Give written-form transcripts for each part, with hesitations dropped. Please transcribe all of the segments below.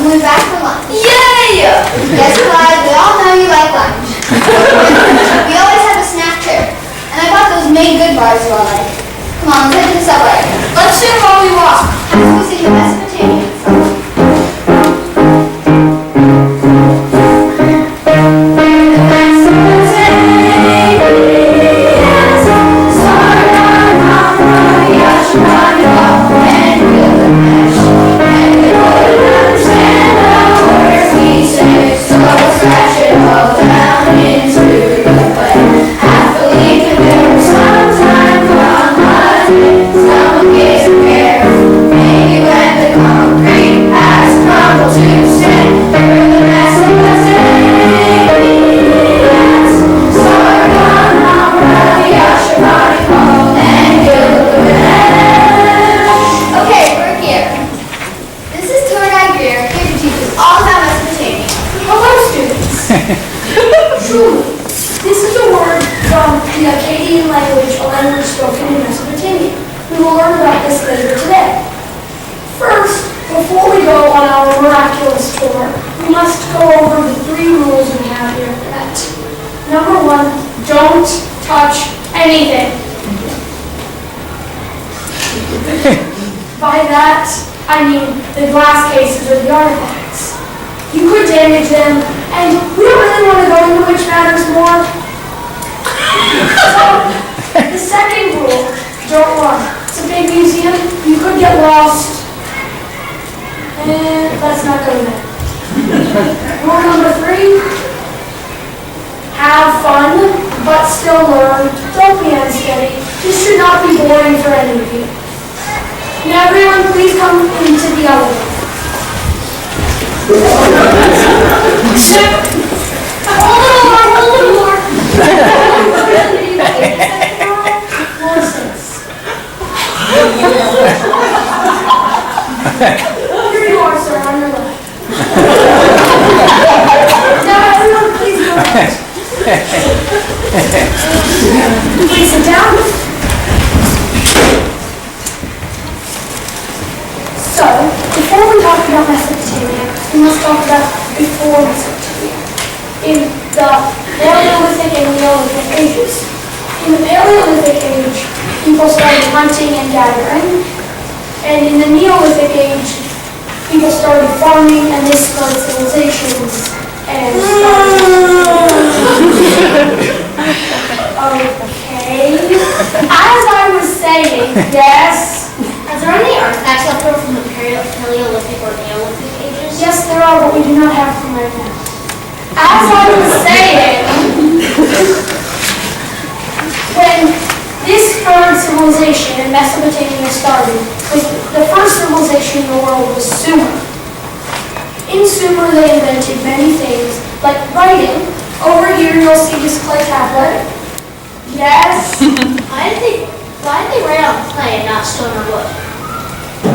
we'll be back for lunch. Yay! Yes, Clyde, we all know you like lunch. We always have a snack too. And I bought those made good bars you all like. Come on, let's head to the subway. Let's sing while we walk. Time to go sing the Mesopotamian song. This is a word from the Akkadian language, a language spoken in Mesopotamia. We will learn about this later today. First, before we go on our miraculous tour, we must go over the 3 rules we have here at Number 1, don't touch anything. By that, I mean the glass cases or the artifacts. You could damage them, and we don't really want to go into which matters more. So, the second rule, don't run. It's a big museum, you could get lost, and let's not go there. Rule number 3, have fun, but still learn. Don't be unsteady. This should not be boring for any of you. Now everyone, please come into the elevator. Hold a little more. Here you are, sir, on your left. Now everyone, please go ahead. Please sit down. So, before we talk about Mesopotamia, we must talk about before Mesopotamia. In the Paleolithic and Neolithic ages. In the Paleolithic age, people started hunting and gathering. And in the Neolithic age, people started farming and they started civilizations and Okay. As I was saying, yes. Are there any artifacts left over from the Paleolithic or Neolithic ages? Yes, there are, but we do not have them right now. As I was saying, when this third civilization in Mesopotamia started, the first civilization in the world was Sumer. In Sumer, they invented many things, like writing. Over here, you'll see this clay tablet. Yes. Why did they write on clay and not stone or wood?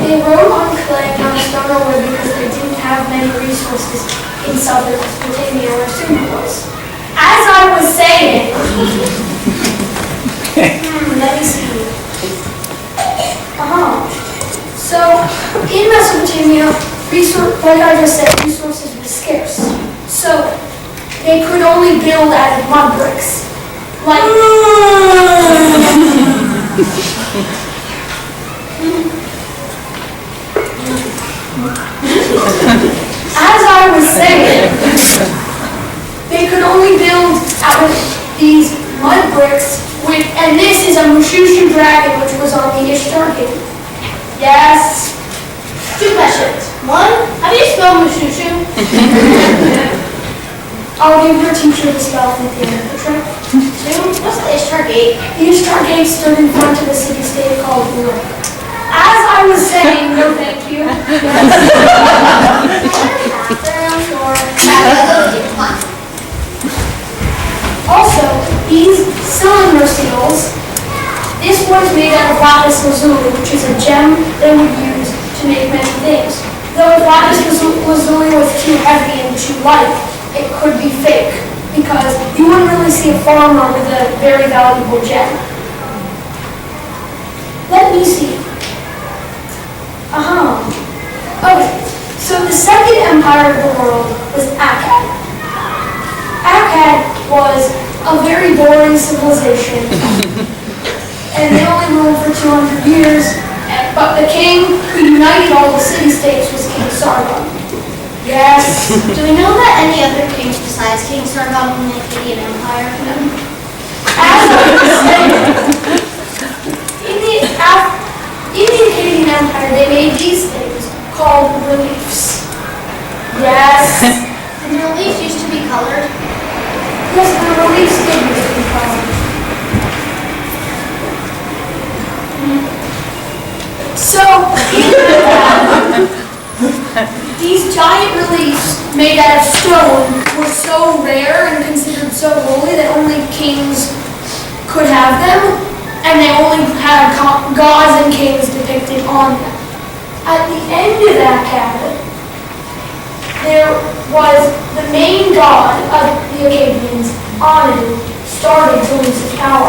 They wrote on clay and on stone or wood because they didn't have many resources in southern Mesopotamia where Sumer was. As I was saying, let me see. So, in Mesopotamia, like I just said, resources were scarce. So, they could only build out of mud bricks. Like, as I was saying, they could only build out of these mud bricks with, and this is a Mushushu dragon, which was on the Ishtar Gate. Yes. 2 questions. 1, how do you spell Mushushu? I'll give your teacher the spelling at the end of the trip. 2, what's the Ishtar Gate? The Ishtar Gate stood in front of a city-state called Ur. As I was saying, no thank you. Also, these cylinder seals, this was made out of lapis lazuli, which is a gem they would use to make many things. Though if lapis lazuli was too heavy and too light, it could be fake, because you wouldn't really see a farmer with a very valuable gem. Let me see. Okay, so So the second empire of the world was Akkad. Akkad was a very boring civilization, and they only ruled for 200 years, but the king who united all the city-states was King Sargon. Yes. Do we know that any other kings besides King Sargon in the Akkadian Empire? As I was saying, in the Akkadian Empire, they made these things called reliefs. Yes. And the reliefs used to be colored. Yes, the reliefs did used to be colored. So, these giant reliefs made out of stone were so rare and considered so holy that only kings could have them, and they only had gods and kings depicted on them. At the end of Akkad, there was the main god of the Akkadians, Anu, started to lose his power.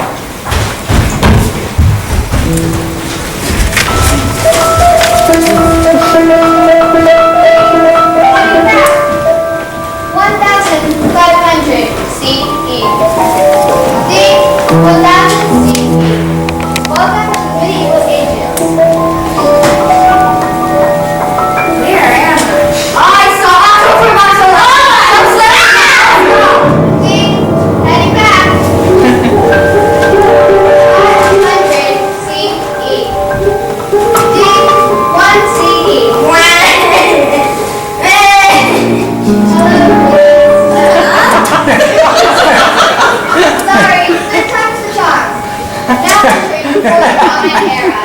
1500 CE. Think 1000 CE. Welcome to medieval ages. Where am I? I saw Otto from Barcelona. Think, heading back. 500 CE. Think 1 CE. Sorry, third time's the charm. Now entering the Roman era.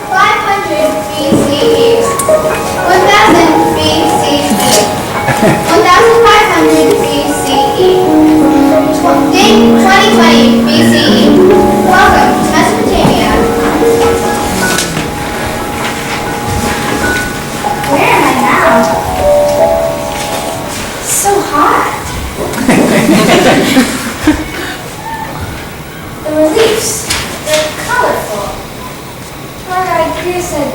500 BCE. 1000 BCE. 1500 BCE. Date 2020 BCE. Welcome to Mesopotamia. Where am I now? So hot. The reliefs, they're colorful. Our guide here said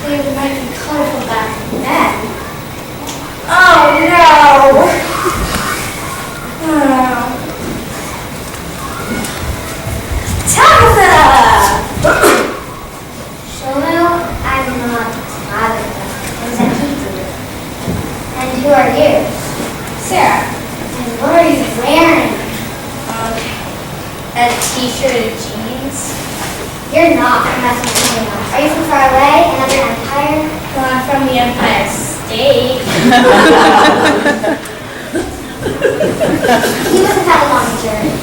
they might be colorful back then. Oh no! Tabitha! Shlomo, I'm not Tabitha. I'm Zakiti. And who are you? Sarah. And what are you wearing? A t-shirt and jeans. You're not from Mesopotamia. Are you from far away? Another empire? Well, I'm from the Empire State. You must have had a long journey.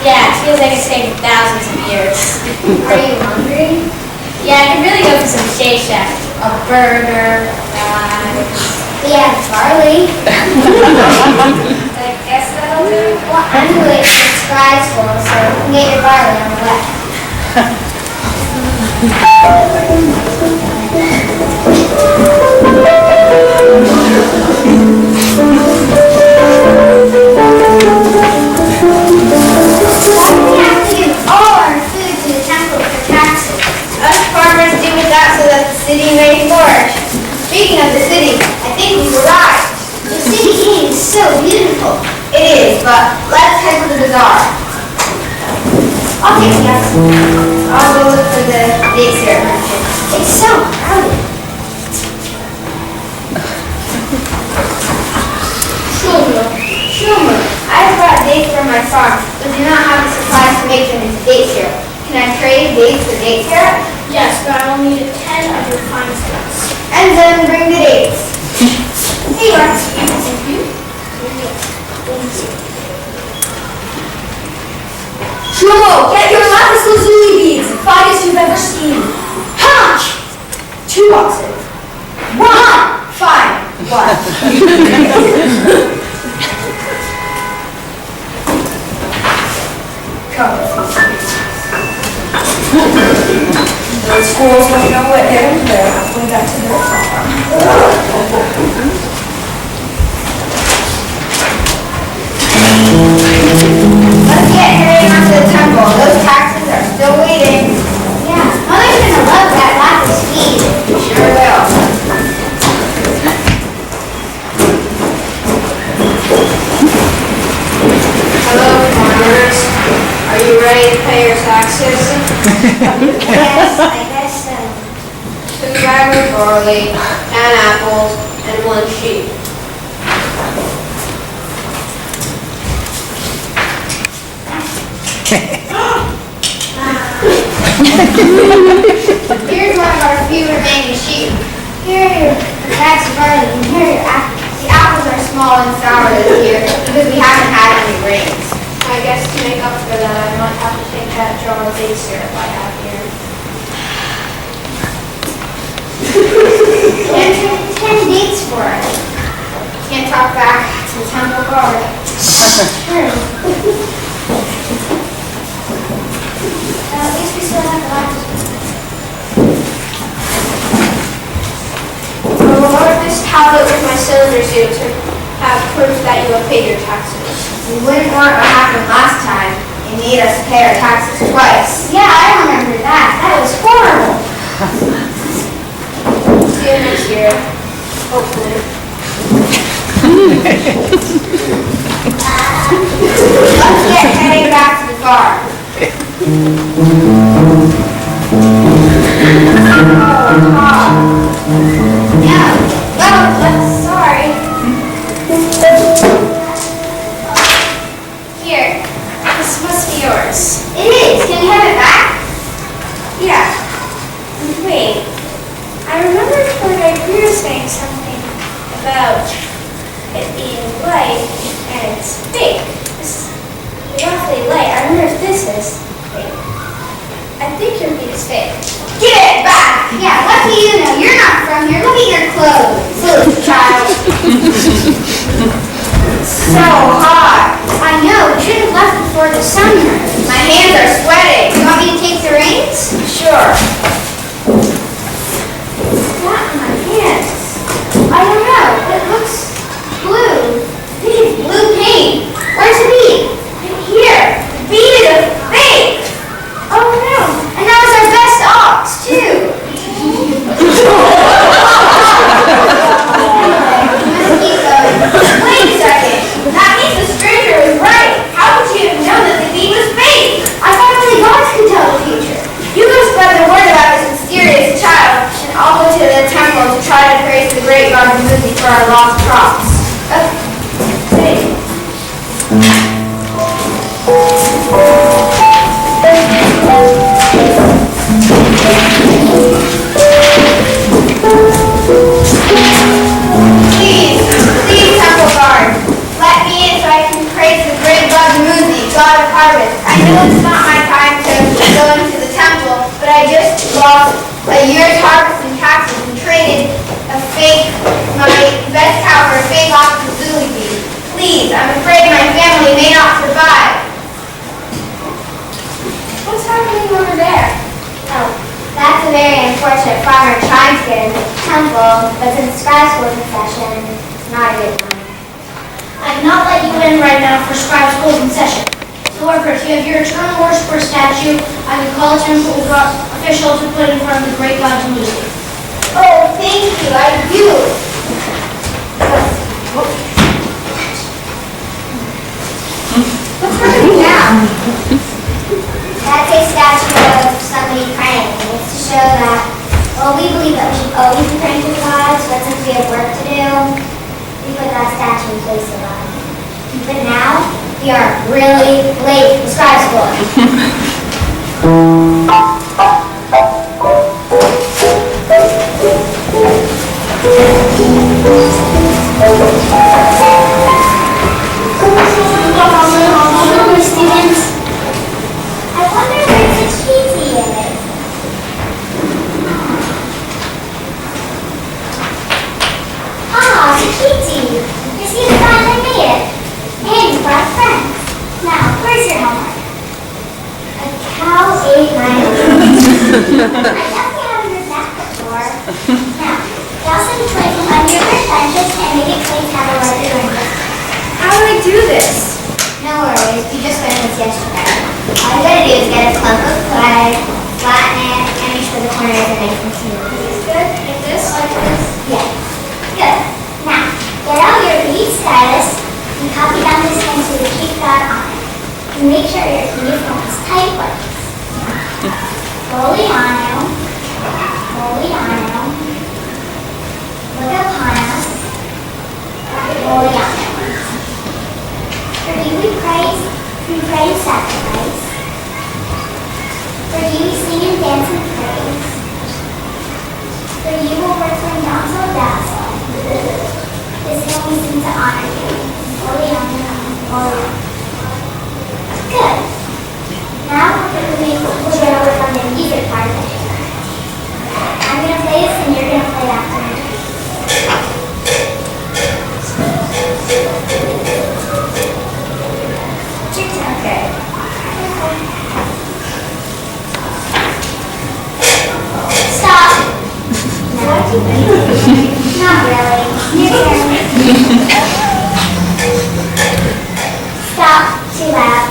Yeah, it feels like it's taken thousands of years. Are you hungry? Yeah, I could really go for some Shake Shack. A burger, fries. Yeah, barley. I guess that'll do. Well, I'm waiting for the sky's full, so you can get your barley on the way. We have to give all our food to the temple for taxes. Us farmers do that so that the city may flourish. Speaking of the city, I think we've arrived. The city is so beautiful. It is, but let's head to the bazaar. I'll take you guys. I'll go look for the date syrup merchant. It's so crowded. Shlomo, I've brought dates from my farm, but do not have the supplies to make them into date syrup. Can I trade dates for date syrup? Yes, but I will need 10 of your finest ones. And then bring the dates. Here you are. Thank you. Shlomo, get your lapis lazuli beads, the finest you've ever seen. How much? 2 boxes. 1. Fine. 1. Come. Those squirrels don't know what they're doing. They're halfway back to their farm. Let's get hurrying on to the temple. Those taxes are still waiting. Yeah, Mother's gonna love that lapis feed. Sure will. citizen? I guess so. 2 bags of barley, 10 apples, and 1 sheep. Here's one of our few remaining sheep. Here are your bags of barley, and here are your apples. The apples are small and sour this year because we haven't had any rains. I guess to make up for that, I might have to take that jar of date syrup I have here. Can't drink 10 dates for it. Can't talk back to the temple guard. True. At least we still have the last one. I will mark this tablet with my cylinder seal to have proof that you have paid your taxes. We wouldn't want what happened last time. They made us pay our taxes twice. Yeah, I remember that. That was horrible. See you next year. Hopefully. Let's get heading back to the farm. Yeah, well, sorry. Here, this must be yours. It is. Can we have it back? Yeah. Wait. I remember I heard you saying something about it being light and it's fake. It's roughly light. I wonder if this is fake. I think your meat is fake. Give it back! Yeah, lucky you know. You're not from here. Look at your clothes. Silly child. So hot. I know. We should have left before the sun rose. My hands are sweating. You want me to take the reins? Sure. Not on my hands. I don't know. It looks blue. I think it's blue paint. Where's the bead? Here. The bead is a fake. Oh no. And that was our best ox, too. Let's keep going. Wait a second. That means the stranger was right. How could you have known that the bead was fake? I thought only gods could tell the future. You go spread the word about this mysterious child, and I'll go to the temple to try to praise the great God Muzi for our lost crops. Okay. Please, temple guard, let me in so I can praise the great God Muzi, God of harvest. I know it's not my time to go into the temple, but I just lost a year's harvest in taxes and traded my best cow for a fake ox of Zuli beef. Please, I'm afraid my family may not survive. What's happening over there? Oh, that's a very unfortunate farmer trying to get into the temple, but since scribe school is in session, it's not a good one. I cannot let you in right now for scribe school in session. However, if you have your eternal worshiper statue, I can call a temple official to put in front of the great God Muzi. Oh, thank you, I do. What's happening now? That's a statue of somebody praying. It's to show that, well, we believe that we should always be praying to gods, but since we have work to do, we put that statue in place of God. But now, we are really late for scribe school. Students, I wonder where the cheesy is. Ah, Sakiti. You see the time I made it. And you brought friends. Now, where's your homework? A cow ate my I definitely haven't heard that before. Now, toss some toys under your benches and make it clean to have a larger window. how do I do this? No worries, you just learned this yesterday. All you gotta do is get a clump of clay, flatten it, and make sure the corners are nice and smooth. Good, like this, like this. Yeah. Good. Now, get out your bead stylus and copy down this line so you keep that on it. And make sure your uniform is tight like this. Oliano, Oliano, look upon us, Oliano. For you we praise and sacrifice. For you we sing and dance and praise. For you will proclaim dazzle, dazzle. This hill we sing to honor you. Oliano, Oliano. Good. Now we're going to work on the music part of it. I'm going to play this and you're going to play after me. Okay. Stop. No. Not really. Your turn. Stop. Too loud.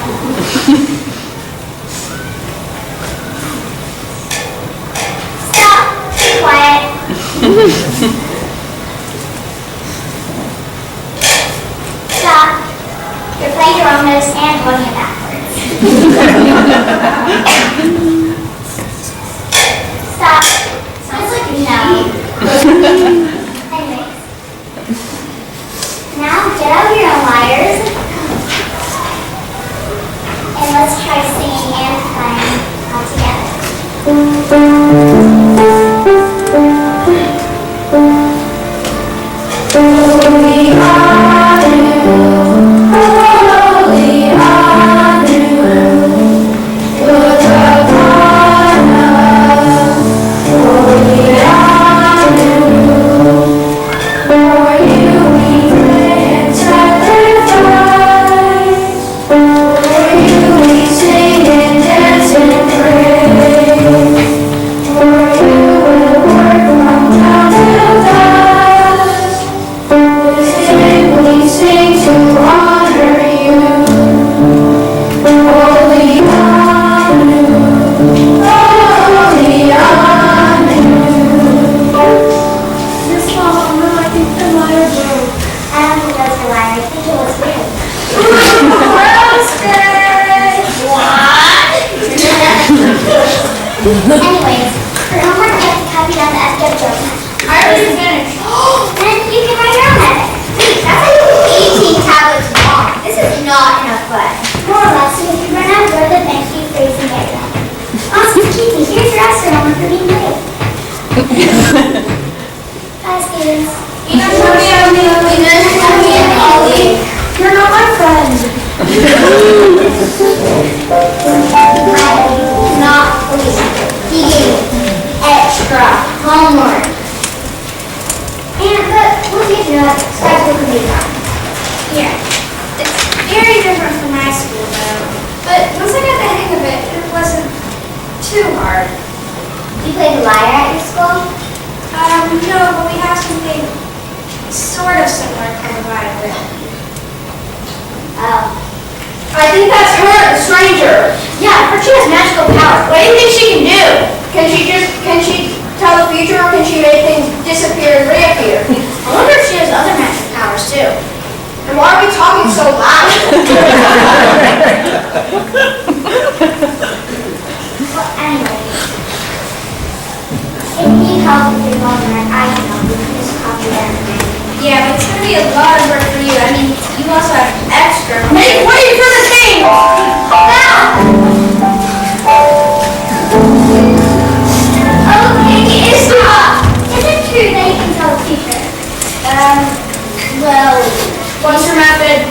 Stop. Be quiet. Stop. You're playing your own notes and holding it backwards. Stop. Sounds like no. Anyways. Now get out your own wires. And let's try singing and playing all together. Holy are you, holy are you, look upon us. Holy are you, for you we pray and sacrifice. For you we sing and dance and praise. For you will work from dawn till dusk. We sing to honor you. Holy are you, holy are you. This song, no, I think the lyre broke. I don't think that was the lyre. I think it was real. Roasted! What? Anyways, for homework, you have to copy down the SW joke. I already finished. Then you can write your own edit. That's like 18 tablets long. This is not enough fun. More or less, so if you run out of word, then thank you, phrase, and get it out. Awesome, Keithy, here's your extra homework for being late. Hi, students. You're not my friend. I not believe he gave me extra homework. But we'll get to that. That's what we got. Yeah. It's very different from my school though. But once I got the hang of it, it wasn't too hard. You play the lyre at your school? No, but we have something sort of similar called a violin. Oh. I think that's her, the stranger. Yeah, she has magical powers. What do you think she can do? Can she tell the future, or can she make things disappear and reappear? I wonder if she has other magic powers too. And why are we talking so loud? Well, anyway. If you need help with your homework, I can help you. You can just copy them. Yeah, but it's going to be a lot of work for you. I mean, you also have extra. Make way for the king! Okay, stop! Is it true that you can tell the future? Well, What's your method?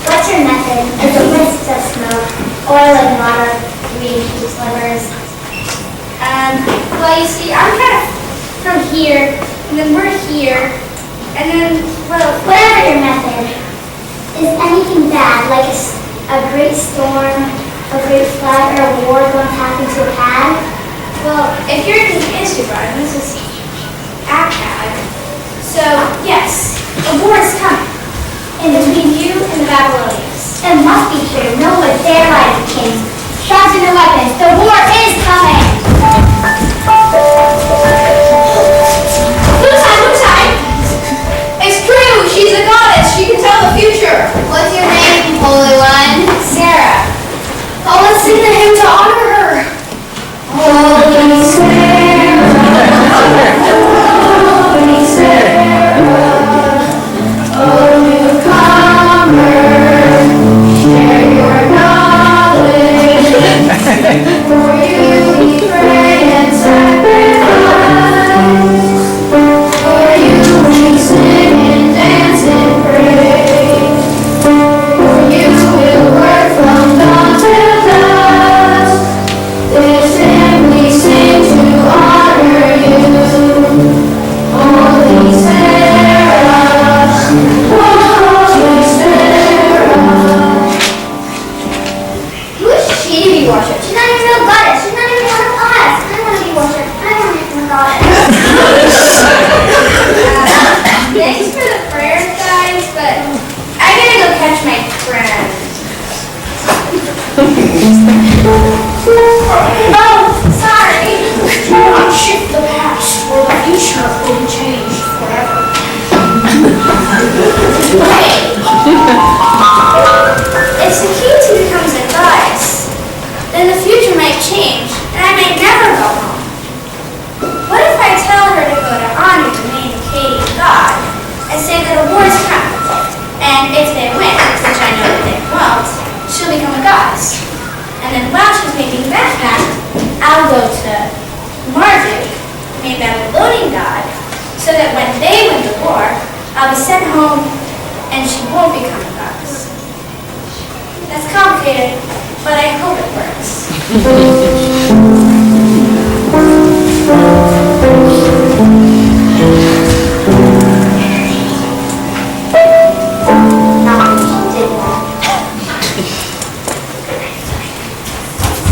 what's your method? It's a mist of smoke, oil and water, green slivers. Well, you see, I'm kind of from here, and then we're here, and then, well, Whatever your method, is anything bad, like a great storm, a great flood, or a war going to happen to a pad? well, if you're in the history bar, this is Akkad. So, yes, a war is coming. In between you and the Babylonians. It must be true. No one would dare lie to the king. Sharpen your weapons. The war is coming. Lutai! It's true! She's a goddess! She can tell the future! What's your name, Holy One? Sarah. Oh, let's sing the hymn to honor her! And if they win, which I know that they won't, she'll become a goddess. And then while she's making that pact, I'll go to Marduk, made Babylonian god, so that when they win the war, I'll be sent home and she won't become a goddess. That's complicated, but I hope it works.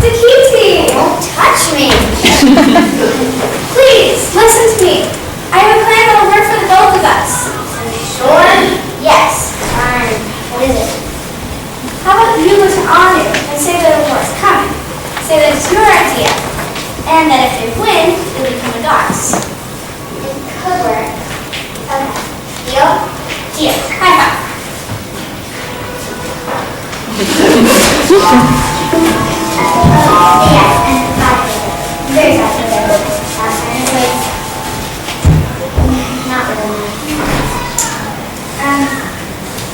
The cutie! Don't touch me! Please, listen to me. I have a plan that will work for the both of us. Are you sure? Yes. Fine. What is it? How about you go to Anu and say that a war is coming? Say that it's your idea. And that if they win, you'll become a goddess. It could work. Okay. Deal? Here, high five. Yes, and very calculated. Anyways, not really.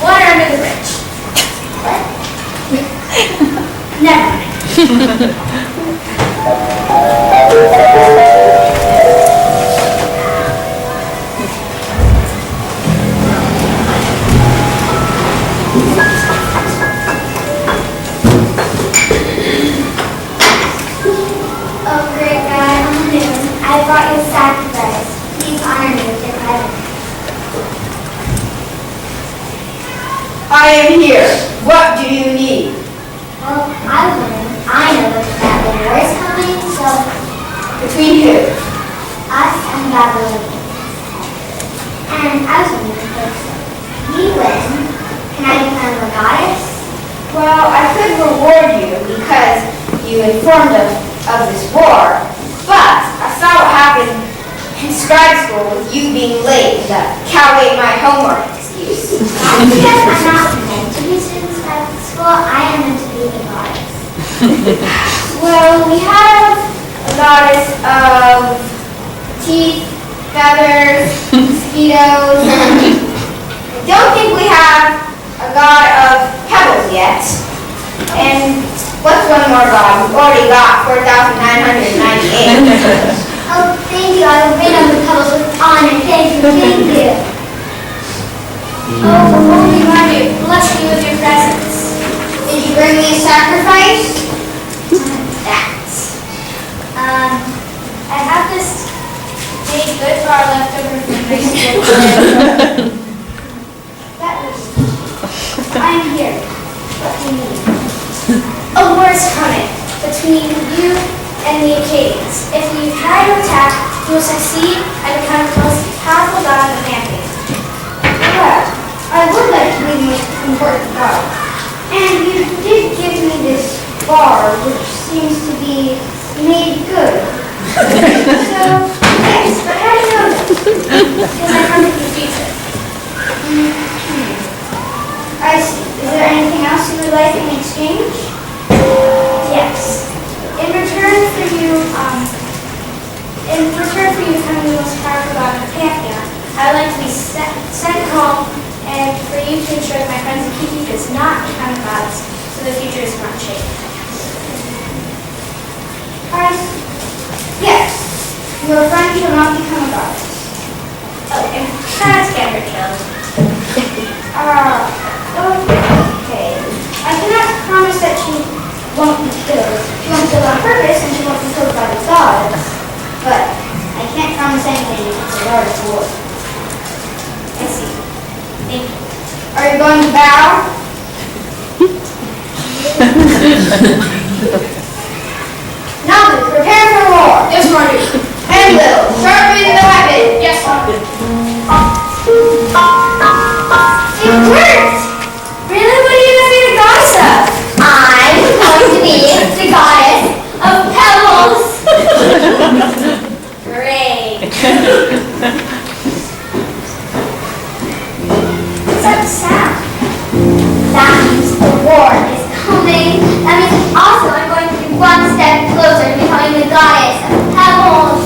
Water under the bridge. What? Never mind. Oh, great God, Anu, I brought you a sacrifice. Please honor me with your presence. I am here. What do you need? Well, I was wondering, I know that the war is coming, so Between who? us and Babylonians. And I was wondering, if we win, can I become a goddess? Well, I could reward you because you informed us of this war, but I saw what happened in scribe school with you being late. The cow ate my homework excuse. That's because I'm not meant to be students at school, I am meant to be the goddess. Well, we have a goddess of teeth, feathers, mosquitoes. I don't think we have a god of pebbles yet. And what's one more god? We've already got 4,998. Oh, thank you, I will reign on the pebbles with honor, thank you, thank you. Oh, holy Marduk, bless me with your presence. Did you bring me a sacrifice? That. I have this made good bar left over from high school. That was... I am here. What do you need? A war is coming between you and the Acadians. If you try to attack, you will succeed and become the most powerful god in the pantheon. Well, I would like to be the most important god. And you did give me this bar, which seems to be made good. So, yes, but how do you know that? Because I come from the future. I see. Is there anything else you would like in exchange? Yes. In return for you becoming the most powerful god in the pantheon, I would like to be sent home and for you to ensure that my friends and Kiki does not become gods, so the future is not changed. Yes. Your friend shall not become a goddess. Okay, let's get her killed. Okay. I cannot promise that she won't be killed. She won't be killed on purpose, and she won't be killed by the gods. But I can't promise anything because the Lord is war. I see. Thank you. Are you going to bow? Now then, prepare for war. Yes, Marduk. And Lil, sharpen the weapon. Yes, Marduk. It worked! Really? What are you going to be the goddess of? I'm going to be the goddess of pebbles. Great. What's that sound? That means the war is coming. That means also I'm going to be one step closer to becoming the goddess of pebbles.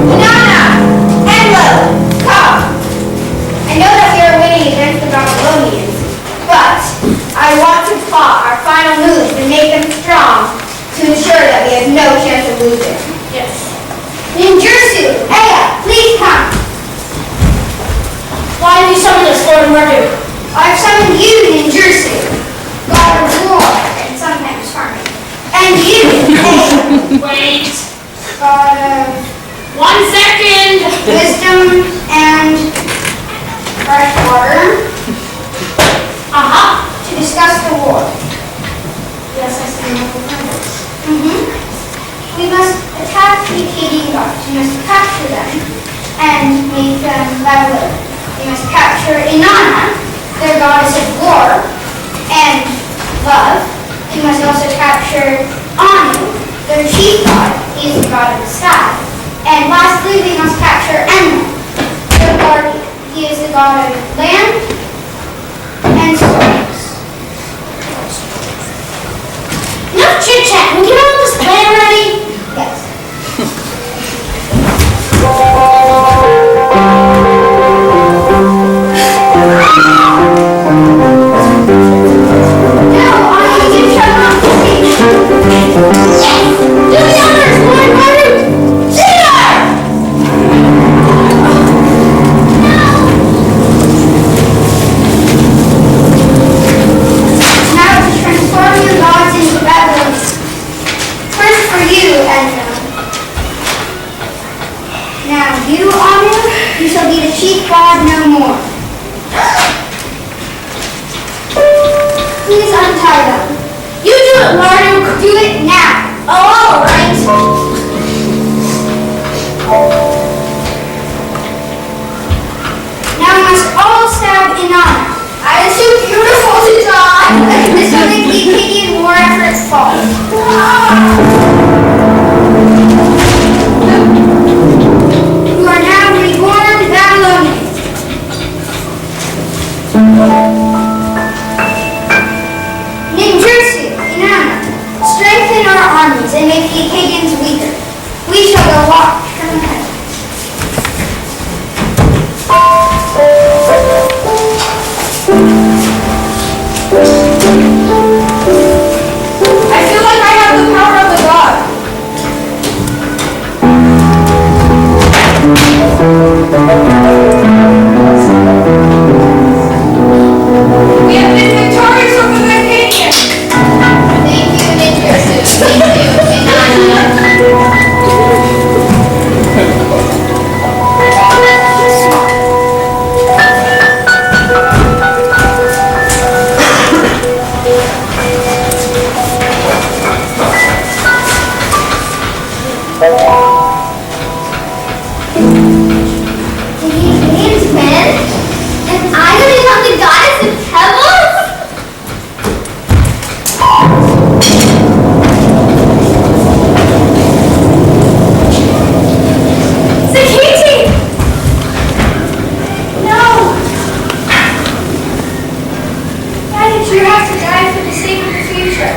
Inanna! Enlil! Come! I know that we are winning against the Babylonians, but I want to plot our final moves and make them strong to ensure that we have no chance of losing. Yes. Ninjutsu! Aya, please come! Why have you summoned us, Lord Murdu? I've summoned you, Ninjutsu, god of war and sometimes farming. And you, Aya, Wait. god of 1 second. wisdom and fresh water, to discuss the war. Yes, I see multiple numbers. We must attack the Akkadian gods. We must capture them and make them Babylon. We must capture Inanna, their goddess of war and love. We must also capture Anu, their chief god. He is the god of the sky. And lastly, we must capture Enlil, their guardian. He is the god of land and storms. Enough chit chat. Can we get on with this plan already? Yes. No, you shall not speak. Do the honors, Lord Murdu. Caesar! Now to transform your gods into Babylon. First for you, Enlil. Now you, Anu, you shall be the chief god no more. Please untie them. You do it, Murdu. Do it now. Oh, all right. Now we must all stab Inanna. It's so beautiful to die. This will make the Akkadian war efforts fall. You are now reborn Babylonians. Ninjutsu, Inanna, strengthen our armies and make the Akkadians weaker. We shall go watch from the heavens. I feel like I have the power of the god. We have been victorious over the Akkadians. Thank you, Ninjutsu. Thank you, Inanna. Did the Akkadians win? And I will become the goddess of pebbles? Sakiti! No! Why did you have to die for the sake of the future?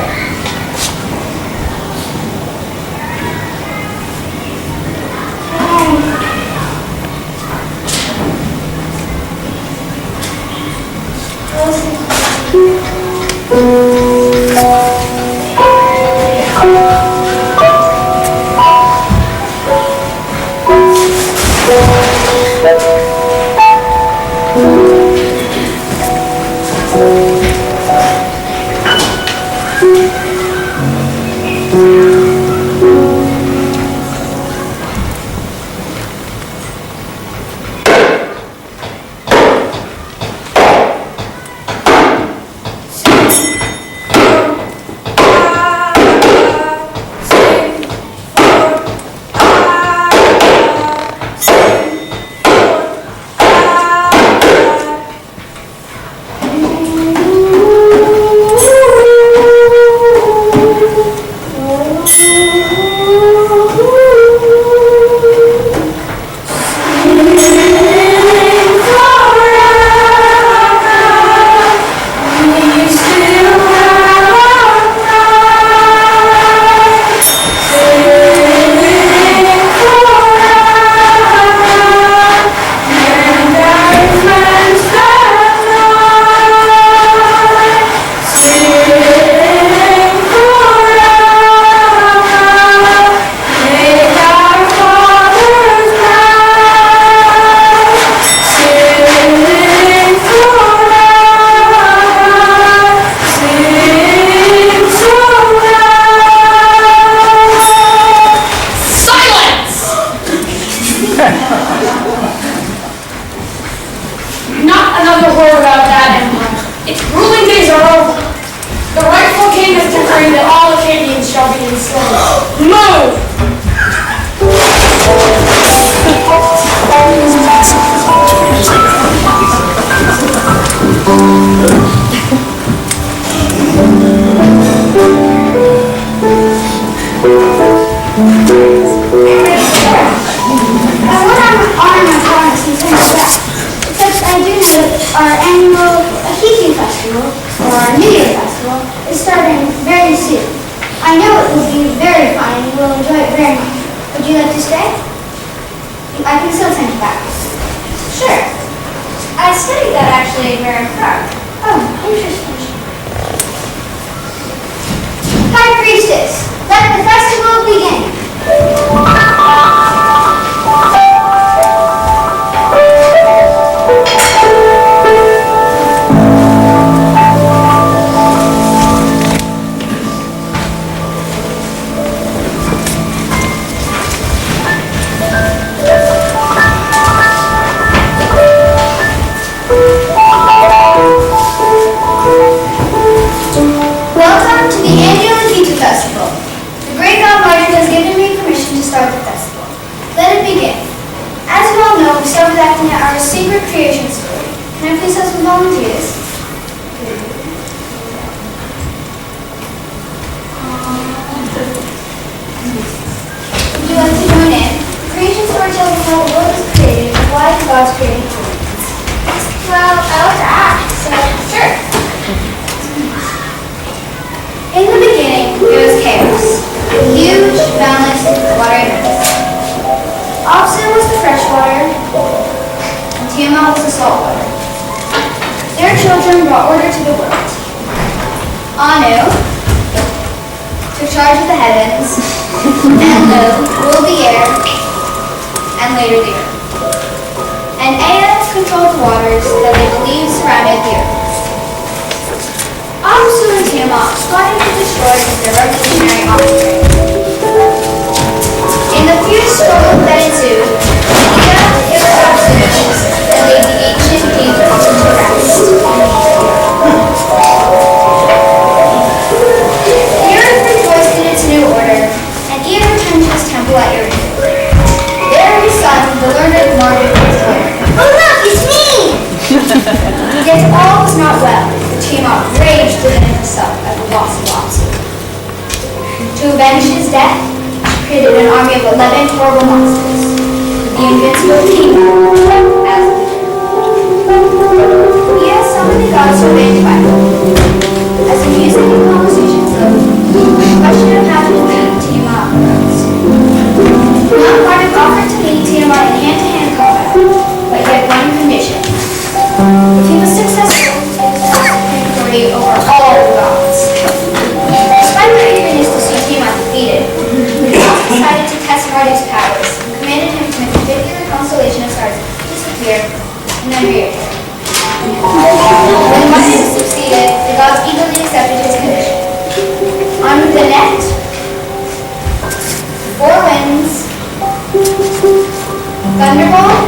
decree that all Acadians shall be enslaved. Move! What are my promise in terms of that? Because I do know that our annual heating festival, or our New Year festival, is starting very soon. I know it will be very fun and you will enjoy it very much. Would you like to stay? I can still send you back. Sure. I studied that actually where I'm from. Oh, interesting. High Priestess, let the festival begin. Welcome to the annual Teacher Festival. The great God Marduk has given me permission to start the festival. Let it begin. As you all know, we start with acting out our sacred creation story. Can I please have some volunteers? Would you like to join in? The creation story tells us how the world was created and why God's creating humans. Well, I like to act, so sure. In the beginning, there was chaos, a huge, boundless, watery mass. Opposite was the fresh water, and Tiamat was the salt water. Their children brought order to the world. Anu took charge of the heavens, Enlil ruled the air, and later the earth. And Ea controlled the waters that they believed surrounded the earth. Apsu and Tiamat plotted to destroy their revolutionary offspring. In the fierce struggle that ensued, Ea killed Apsu and laid the ancient kingdom to rest. The earth rejoiced in its new order, and Ea returned to his temple at Eridu. There his son, the learned Marduk, was born. Oh look, it's me! Yet all was not well. Tiamat raged within herself at the loss of Apsu. To avenge his death, she created an army of 11 horrible monsters, with the invincible king as the leader. Ea summoned the gods to avenge battle. As the music and conversation flowed, the question of how to defeat Tiamat arose. Mount Marduk offered to meet Tiamat in hand-to-hand combat, but he had one condition. If he was successful, over all the gods. Despite their eagerness to see Tiamat defeated, the gods decided to test Marduk's powers and commanded him to make a particular constellation of stars disappear and then reappear. When Marduk succeeded, the gods eagerly accepted his condition. On the net, 4 winds, thunderbolt,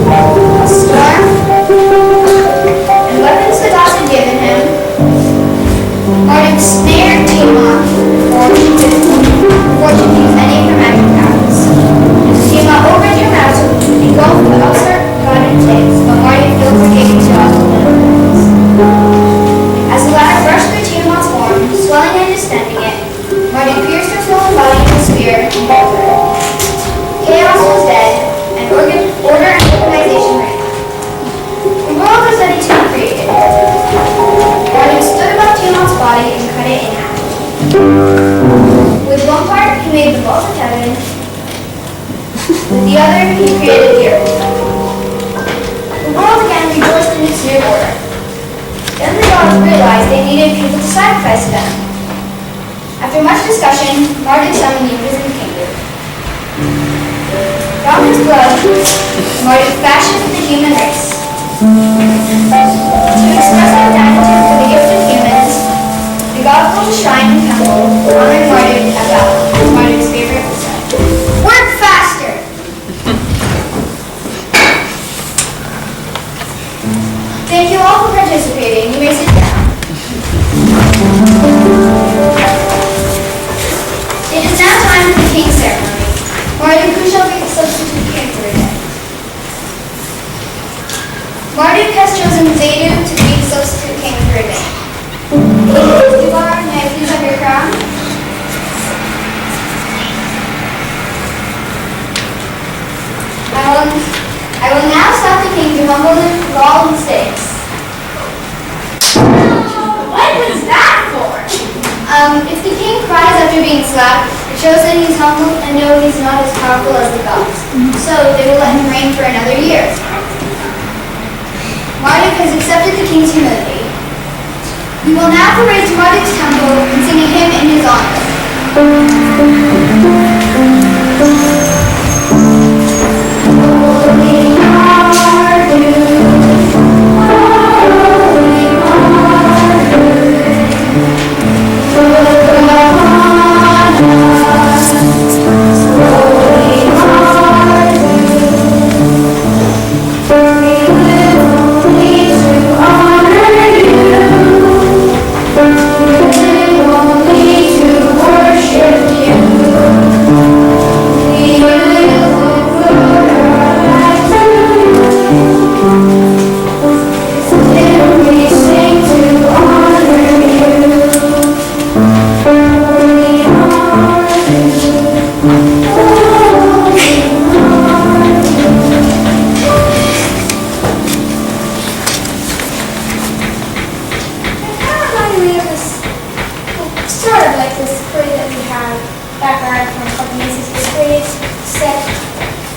a storm, and weapons the gods had given him, Marduk snared Tiamat before she could use any of her magic powers. Tiamat opened her mouth to engulf the upstart god in flames, but Marduk filled her gaze to all the winds. As the latter brushed through Tiamat's form, swelling and distending it, Marduk pierced her swollen body with a spear and killed her. Chaos was dead, and order and organization reigned. The world was ready to be created. Marduk stood above Tiamat's body and cut it in half. With one part, he made the balls of heaven. With the other, he created the earth. The world again rejoiced in its new order. Then the gods realized they needed people to sacrifice to them. After much discussion, Marduk summoned the imprisoned kingdom. From his blood, Marduk fashioned the human race. To express their gratitude for the gift of humans, the gods built a shrine and temple honoring Marduk at Babylon, Marduk's favorite site. Work faster! Thank you all for participating. You may sit down. humbleness with all mistakes. What was that for? If the king cries after being slapped, it shows that he's humble and know he's not as powerful as the gods. So they will let him reign for another year. Marduk has accepted the king's humility. We will now parade to Marduk's temple and sing a hymn in his honor.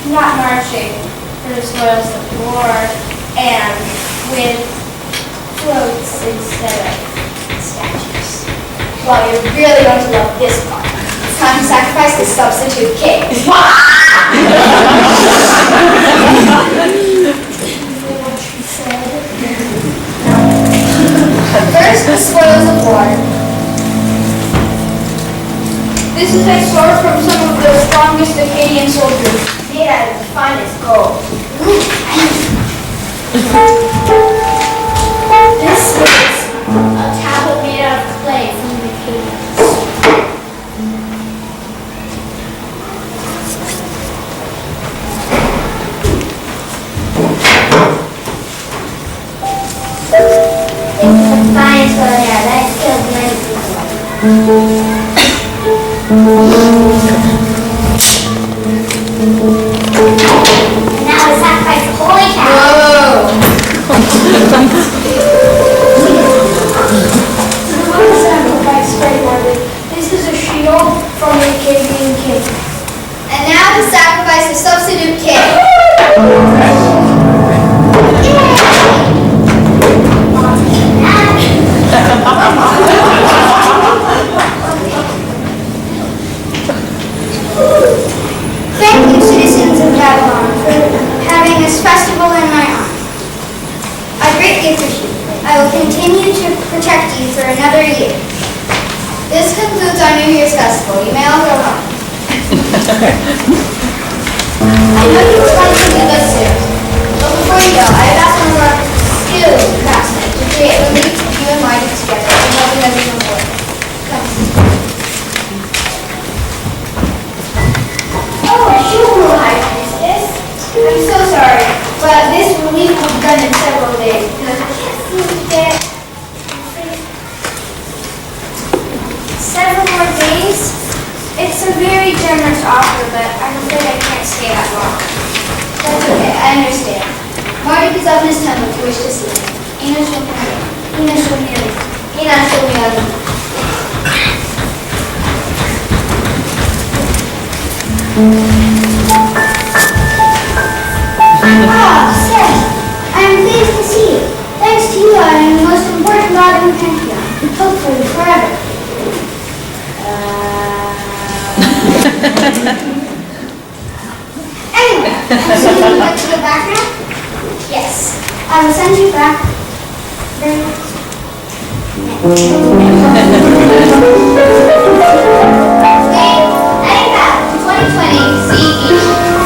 Not marching for the spoils of war, and with floats instead of statues. Well, you're really going to love this part. It's time to sacrifice the substitute king. First, the spoils of war. This is a sword from some of the strongest Akkadian soldiers. Made out of the finest gold. This is a tablet made out of clay from the Akkadians. It's the finest one there. That killed many people. And now we sacrifice the holy cow. This is a shield from the Akkadian king. And now to sacrifice the substitute king. Thank you, citizens of Babylon, for having this festival in my honor. I greatly appreciate it. I will continue to protect you for another year. This concludes our New Year's festival. You may all go home. I know you would like to do this soon, but before you go, I have asked one of our skilled craftsmen to create a relief of you and Marduk together and helping us even more. Come. Oh, sure, High Priestess. I'm so sorry, but this relief will be done in several days because I can't seem to get Several more days? It's a very generous offer, but I'm afraid I can't stay that long. That's okay, I understand. Marduk is up in his temple if you wish to see him. Ina Shulmani. Ina Shulmani. Ina Shulmani. Ah, Seth, I am pleased to see you. Thanks to you, I am the most important god in the pantheon. Hopefully forever. Anyway, I'm assuming you'd like to go back now? Yes. I will send you back very Heading back to 2020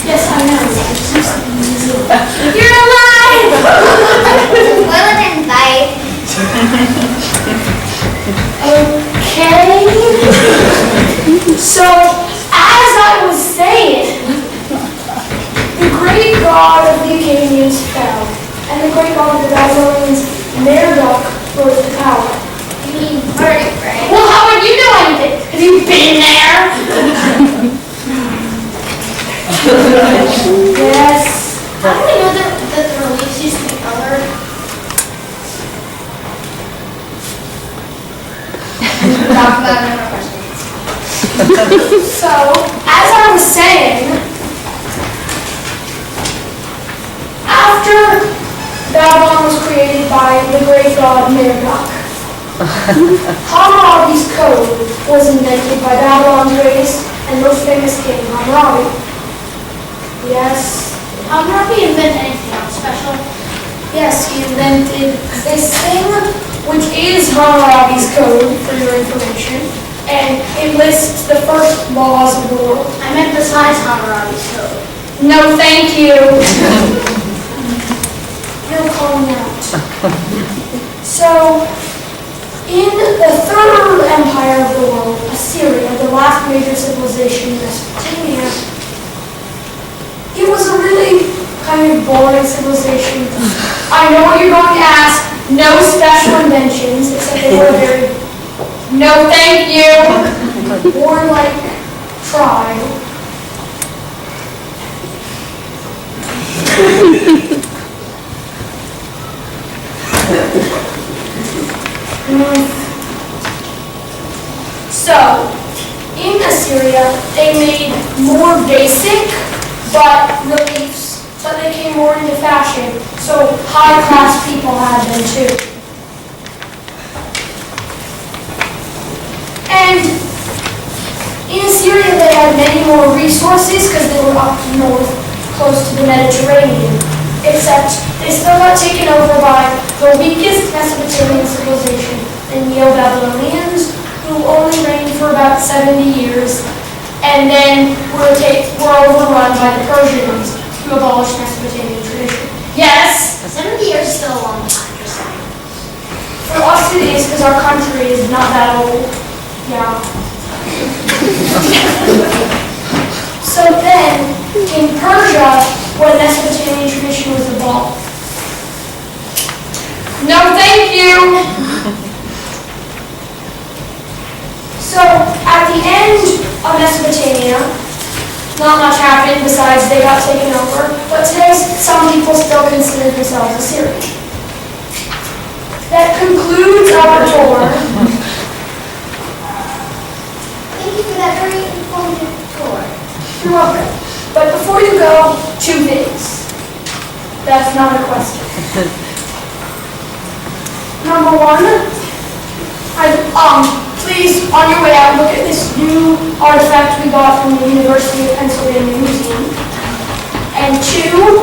Yes, I know. So, as I was saying, after Babylon was created by the great god Merodach, Hammurabi's code was invented by Babylon's greatest and most famous king, Hammurabi. Yes. Hammurabi invent anything else special? Yes, he invented this thing, which is Hammurabi's code, for your information, and it lists the first laws of the world. I meant besides Hammurabi's code. No, thank you. You're calling out. So, in the third empire of the world, Assyria, the last major civilization in Mesopotamia, it was a really kind of boring civilization. I know what you're going to ask. No special inventions, except they were very, no thank you, warlike tribe. So, in Assyria, they made more basic reliefs, but they came more into fashion. So high-class people had them too. And in Assyria, they had many more resources because they were up north, close to the Mediterranean. Except they still got taken over by the weakest Mesopotamian civilization, the Neo-Babylonians, who only reigned for about 70 years, and then were overrun by the Persians, who abolished Mesopotamian tradition. Yes? 70 years is still a long time, just saying. For us it is, because our country is not that old. Yeah. So then, in Persia, when Mesopotamian tradition was abolished. No, thank you! So, at the end of Mesopotamia, not much happened besides they got taken over, but today some people still consider themselves Assyrian. That concludes our tour. Thank you for that very informative tour. You're welcome. But before you go, 2 things. That's not a question. Number 1, please, on your way out, look at this new artifact we got from the University of Pennsylvania Museum. And 2,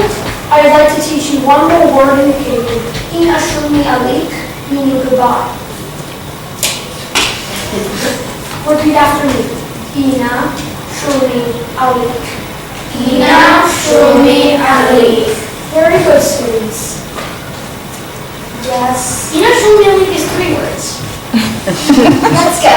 I'd like to teach you one more word in the cave, Ina Shumi Alik, meaning goodbye. Repeat after me. Ina Shumi Alik. Ina Shumi Alik. Very good, students. Yes. Ina Shumi Alik is 3 words. Let's go.